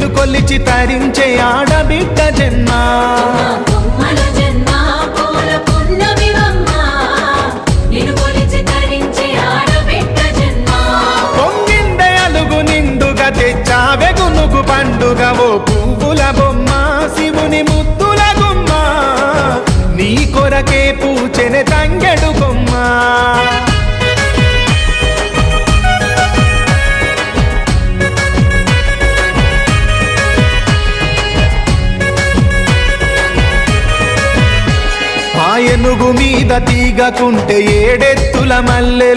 నిన్ను కొలిచి తరించే ఆడబిడ్డ జన్మ పొంగిందే అలుగు నిండుగా తెచ్చావె గునుగు పండుగ ఓ పువ్వుల బొమ్మ శివుని ముద్దుల గుమ్మ నీ కొరకే పూచెనె తంగెడు కొమ్మ ఏనుగు మీద తీగకుంటే ఏడెత్తుల మల్లెలు